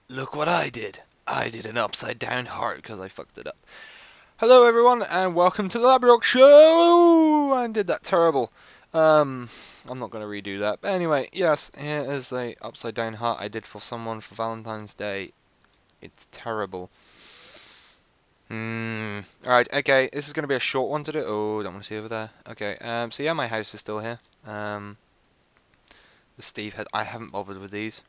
Look what I did. I did an upside down heart because I fucked it up. Hello everyone and welcome to the Labradork show! I did that terrible. I'm not going to redo that. But anyway, yes, here is a upside down heart I did for someone for Valentine's Day. It's terrible. Alright, okay, this is going to be a short one to do. Oh, don't want to see over there. Okay, so yeah, my house is still here. The Steve head, I haven't bothered with these.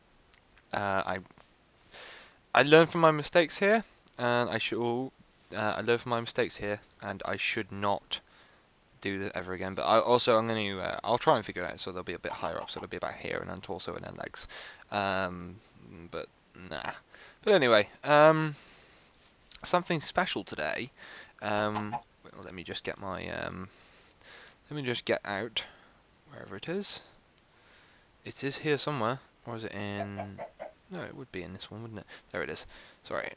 I learned from my mistakes here, and I should. I learned from my mistakes here, and I should not do that ever again. But I'm going to. I'll try and figure it out so they'll be a bit higher up. So they'll be about here, and then torso, and then legs. But nah. But anyway, something special today. Well, let me just get my. Let me just get out wherever it is. It is here somewhere, or is it in? No, it would be in this one, wouldn't it? There it is. Sorry,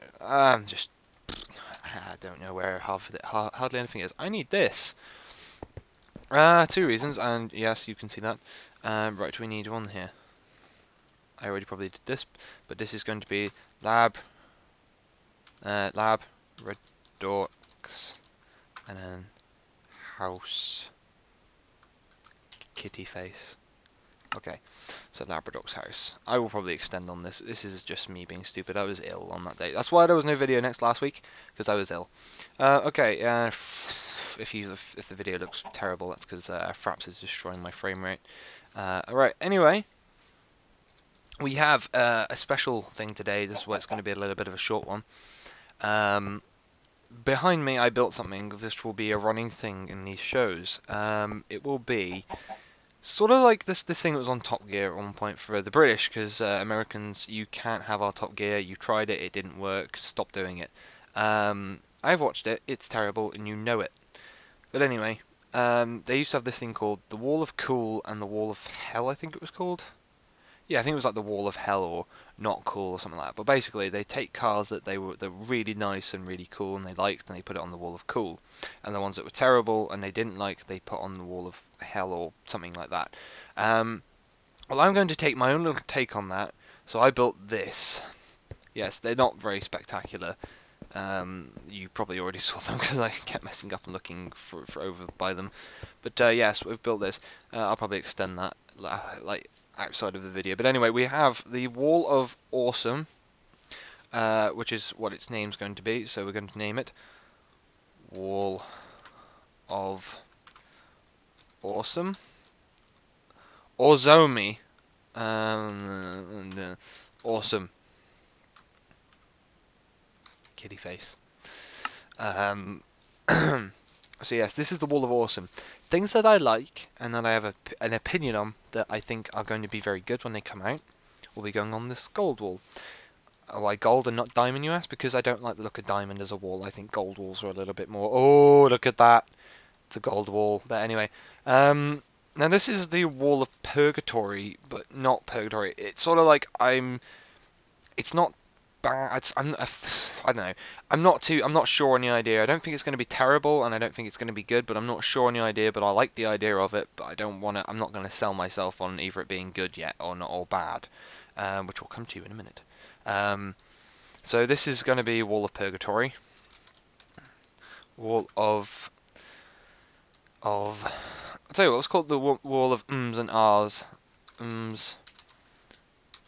just I don't know where hardly anything is. I need this. Two reasons, and yes, you can see that. Right, we need one here. I already probably did this, but this is going to be Labradorks, and then house kitty face. Okay, so Labradork's house. I will probably extend on this. This is just me being stupid. I was ill on that day. That's why there was no video last week, because I was ill. Okay, if the video looks terrible, that's because Fraps is destroying my frame rate. Alright, anyway, we have a special thing today. This is where it's going to be a little bit of a short one. Behind me, I built something. This will be a running thing in these shows. It will be sort of like this thing that was on Top Gear at one point for the British, because Americans, you can't have our Top Gear. You tried it, it didn't work. Stop doing it. I've watched it. It's terrible, and you know it. But anyway, they used to have this thing called the Wall of Cool and the Wall of Hell, I think it was called. Yeah, I think it was like the Wall of Hell or Not Cool or something like that. But basically, they take cars that they're really nice and really cool and they liked, and they put it on the Wall of Cool. And the ones that were terrible and they didn't like, they put on the Wall of Hell or something like that. Well, I'm going to take my own little take on that. So I built this. Yes, they're not very spectacular. You probably already saw them because I kept messing up and looking for over by them. But yes, we've built this. I'll probably extend that like outside of the video. But anyway, we have the Wall of Awesome, which is what its name's going to be. So we're going to name it Wall of Awesome. Orzomi. Awesome. Kitty face. Um, so yes, this is the Wall of Awesome. Things that I like and that I have an opinion on that I think are going to be very good when they come out will be going on this gold wall. Why gold and not diamond, you ask? Because I don't like the look of diamond as a wall. I think gold walls are a little bit more. Oh, look at that! It's a gold wall. But anyway, now this is the Wall of Purgatory, but not Purgatory. It's sort of like It's not bad. I don't know. I'm not sure on the idea. I don't think it's going to be terrible, and I don't think it's going to be good. But I'm not sure on the idea. But I like the idea of it. But I don't want to. I'm not going to sell myself on either it being good yet or not or bad, which we'll come to in a minute. So this is going to be Wall of Purgatory. Wall of. I'll tell you what. Let's call it the Wall of ums and ahs. Ums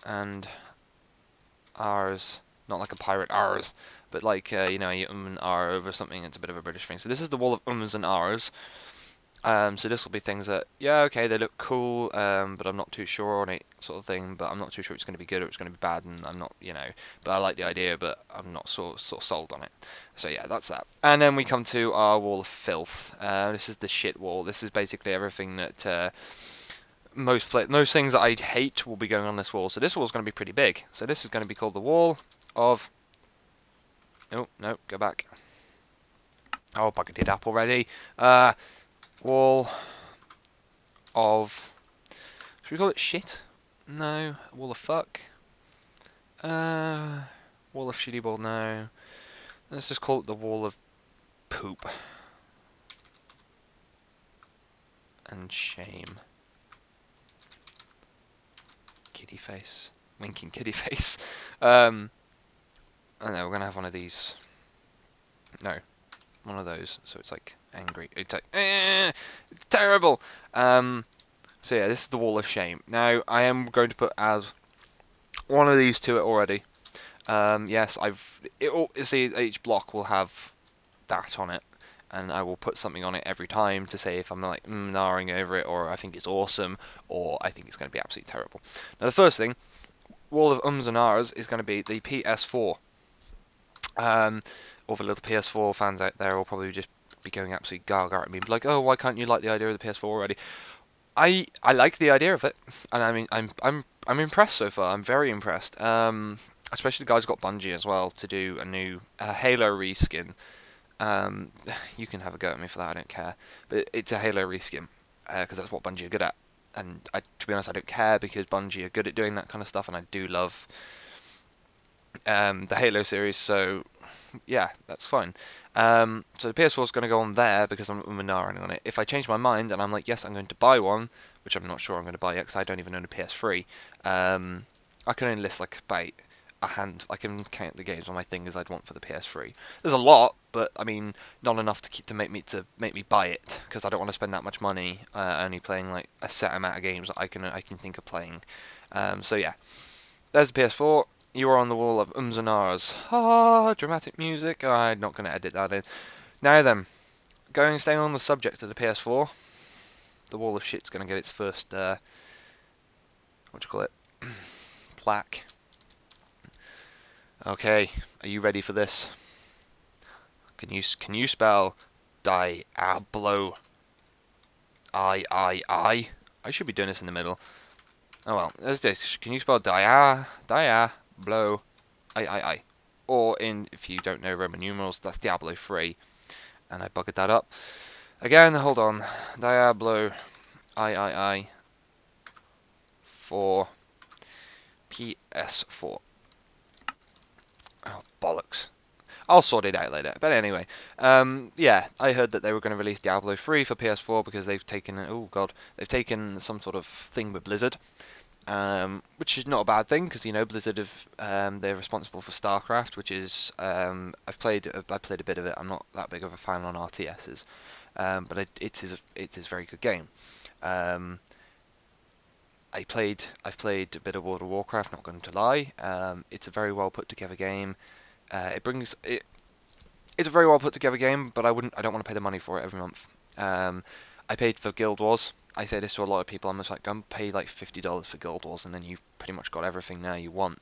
and ahs. Not like a pirate R's, but like you know, you and R over something. It's a bit of a British thing. So this is the Wall of ums and R's. So this will be things that, yeah, okay, they look cool, but I'm not too sure on it, sort of thing. But I'm not too sure it's going to be good or it's going to be bad, and I'm not, you know. But I like the idea, but I'm not sort of sold on it. So yeah, that's that. And then we come to our Wall of Filth. This is the shit wall. This is basically everything that most things that I hate will be going on this wall. So this wall is going to be pretty big. So this is going to be called the Wall of. Oh no, go back. Oh, buggered it up already. Wall of. Should we call it shit? No. Wall of fuck. Wall of shitty ball. No. Let's just call it the Wall of poop and shame. Kitty face. Winking kitty face. I know, we're gonna have one of these. No, one of those. So it's like angry. It's like, it's terrible. So yeah, this is the wall of shame. Now I am going to put as one of these to it already. Yes, see, each block will have that on it, and I will put something on it every time to say if I'm like narring over it, or I think it's awesome, or I think it's going to be absolutely terrible. Now the first thing, wall of ums and ahs, is going to be the PS4. All the little PS4 fans out there will probably just be going absolutely gaga at me, like, oh, why can't you like the idea of the PS4 already? I like the idea of it, and I mean I'm impressed so far. I'm very impressed. Especially the guys got Bungie as well to do a new Halo reskin. Um, you can have a go at me for that. I don't care, but it's a Halo reskin because that's what Bungie are good at. And to be honest, I don't care because Bungie are good at doing that kind of stuff, and I do love the Halo series. So yeah, that's fine. So the PS4 is going to go on there because I'm Minari on it. If I change my mind and I'm like, yes, I'm going to buy one, which I'm not sure I'm going to buy yet because I don't even own a PS3. I can only list like about a hand. I can count the games on my fingers I'd want for the PS3. There's a lot, but I mean, not enough to make me buy it because I don't want to spend that much money only playing like a set amount of games that I can think of playing. So yeah, there's the PS4. You are on the wall of ums and ahs. Ah, dramatic music. I'm not going to edit that in. Now then, staying on the subject of the PS4, the wall of shit's going to get its first, what do you call it, plaque. Okay, are you ready for this? Can you spell Diablo? I. I should be doing this in the middle. Oh well, there's this. Can you spell Diablo? I. Or if you don't know Roman numerals, that's Diablo 3. And I buggered that up. Again, hold on. Diablo I 4 PS4. Oh, bollocks. I'll sort it out later. But anyway, yeah, I heard that they were going to release Diablo 3 for PS4 because they've taken, oh god, they've taken some sort of thing with Blizzard, which is not a bad thing because you know Blizzard they're responsible for StarCraft, which is I played a bit of it. I'm not that big of a fan on RTSs, but it is a very good game. I've played a bit of World of Warcraft. Not going to lie, it's a very well put together game. It's a very well put together game, but I don't want to pay the money for it every month. I paid for Guild Wars. I say this to a lot of people. I'm just like, go and pay like $50 for Guild Wars, and then you've pretty much got everything now you want.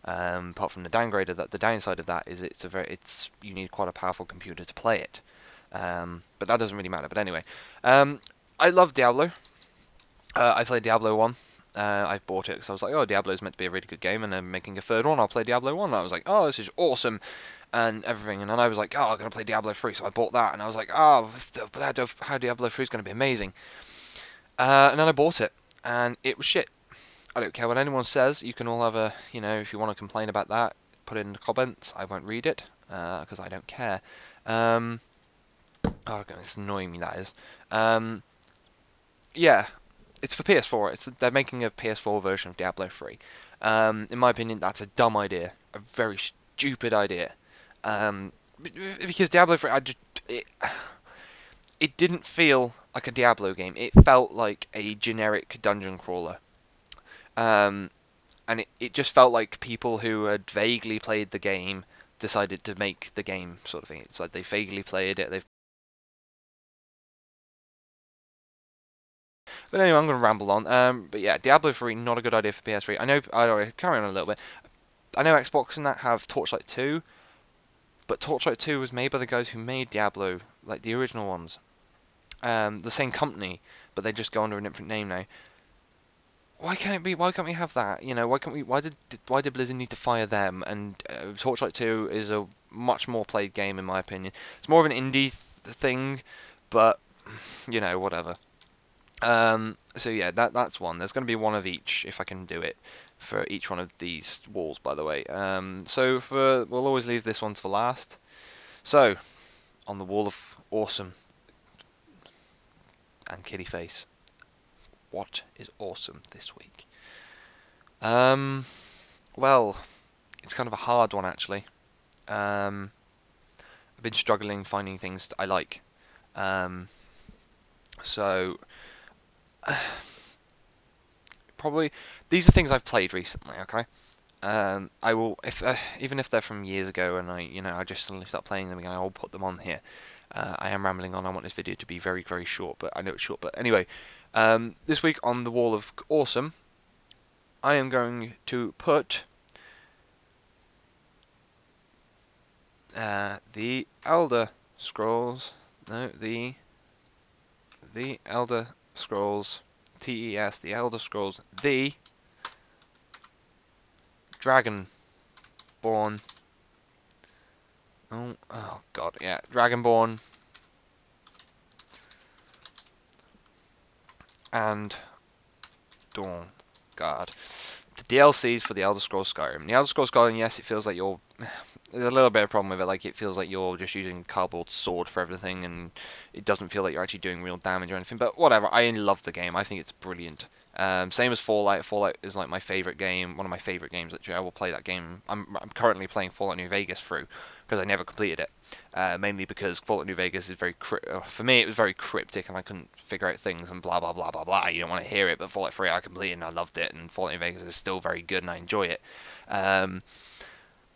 Apart from the the downside of that is you need quite a powerful computer to play it. But that doesn't really matter. But anyway, I love Diablo. I played Diablo 1. I bought it because I was like, oh, Diablo's meant to be a really good game, and they're making a third one. I'll play Diablo 1. And I was like, oh, this is awesome, and everything. And then I was like, oh, I'm going to play Diablo 3, so I bought that. And I was like, oh, how Diablo 3 is going to be amazing. And then I bought it, and it was shit. I don't care what anyone says. You can all have if you want to complain about that, put it in the comments. I won't read it, because I don't care. Oh, God, it's annoying me, that is. Yeah, it's for PS4. They're making a PS4 version of Diablo 3. In my opinion, that's a dumb idea, a very stupid idea. Because Diablo 3, it didn't feel like a Diablo game. It felt like a generic dungeon crawler. And it just felt like people who had vaguely played the game decided to make the game sort of thing. It's like they vaguely played it. But anyway, I'm going to ramble on. But yeah, Diablo 3, not a good idea for PS3. I know, I carry on a little bit. I know Xbox and that have Torchlight 2, but Torchlight 2 was made by the guys who made Diablo, like the original ones. The same company, but they just go under a different name now. Why can't it be? Why can't we have that? Why can't we? Why did Blizzard need to fire them? And Torchlight 2 is a much more played game in my opinion. It's more of an indie thing, but whatever. So yeah, that's one. There's going to be one of each if I can do it for each one of these walls, by the way. So we'll always leave this one for last. So on the wall of awesome and kitty face, what is awesome this week? Well, it's kind of a hard one actually. I've been struggling finding things I like. Um, so probably these are things I've played recently. Okay. I will, if even if they're from years ago, and I just suddenly start playing them again, I will put them on here. I am rambling on. I want this video to be very, very short, but I know it's short. But anyway, this week on the Wall of Awesome, I am going to put the Elder Scrolls. No, the Elder Scrolls TES, the Elder Scrolls, the Dragonborn. Oh God, yeah, Dragonborn and Dawn Guard. The DLCs for the Elder Scrolls Skyrim. The Elder Scrolls Skyrim, yes, it feels like you're. There's a little bit of problem with it, like it feels like you're just using a cardboard sword for everything, and it doesn't feel like you're actually doing real damage or anything. But whatever, I love the game. I think it's brilliant. Same as Fallout. Fallout is like my favorite game, one of my favorite games. Actually, I will play that game. I'm currently playing Fallout New Vegas through because I never completed it. Mainly because Fallout New Vegas is very for me it was very cryptic and I couldn't figure out things and blah blah blah blah blah. You don't want to hear it, but Fallout 3 I completed and I loved it, and Fallout New Vegas is still very good and I enjoy it.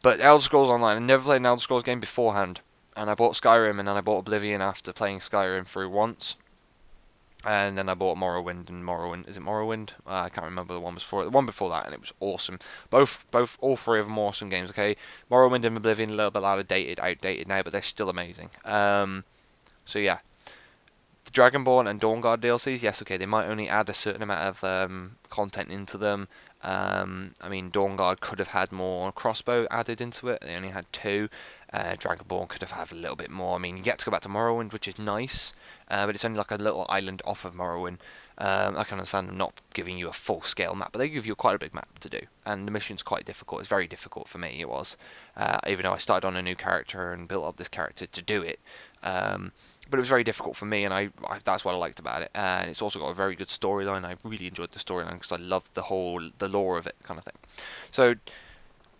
But Elder Scrolls Online, I never played an Elder Scrolls game beforehand, and I bought Skyrim and then I bought Oblivion after playing Skyrim through once. And then I bought Morrowind, and Morrowind, is it Morrowind? I can't remember the one before it. The one before that, and it was awesome. All three of them awesome games. Okay, Morrowind and Oblivion a little bit outdated now, but they're still amazing. So yeah, the Dragonborn and Dawnguard DLCs, yes, okay, they might only add a certain amount of content into them. I mean, Dawnguard could have had more crossbow added into it. They only had two. Dragonborn could have had a little bit more. I mean, you get to go back to Morrowind, which is nice, but it's only like a little island off of Morrowind. I can understand them not giving you a full-scale map, but they give you quite a big map to do, and the mission's quite difficult. It's very difficult for me, it was, even though I started on a new character and built up this character to do it. But it was very difficult for me, and that's what I liked about it. And it's also got a very good storyline. I really enjoyed the storyline because I loved the lore of it, kind of thing. So if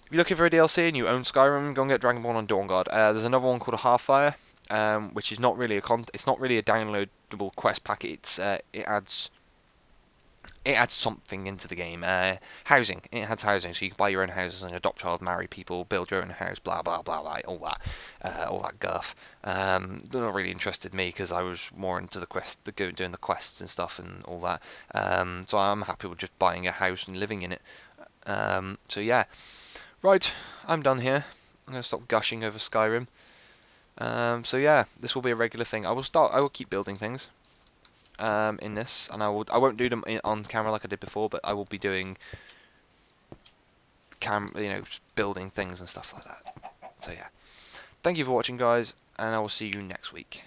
you're looking for a DLC and you own Skyrim, go and get Dragonborn on Dawnguard. There's another one called a Halfire, which is not really it's not really a downloadable quest packet. It adds something into the game. Housing. It adds housing, so you can buy your own houses and adopt child, marry people, build your own house, blah blah blah, blah all that guff. They're not really interested me because I was more into the doing the quests and stuff and all that. So I'm happy with just buying a house and living in it. So yeah, right. I'm done here. I'm gonna stop gushing over Skyrim. So yeah, this will be a regular thing. I will keep building things. In this, and I won't do them on camera like I did before, but I will be doing building things and stuff like that. So yeah, thank you for watching, guys, and I will see you next week.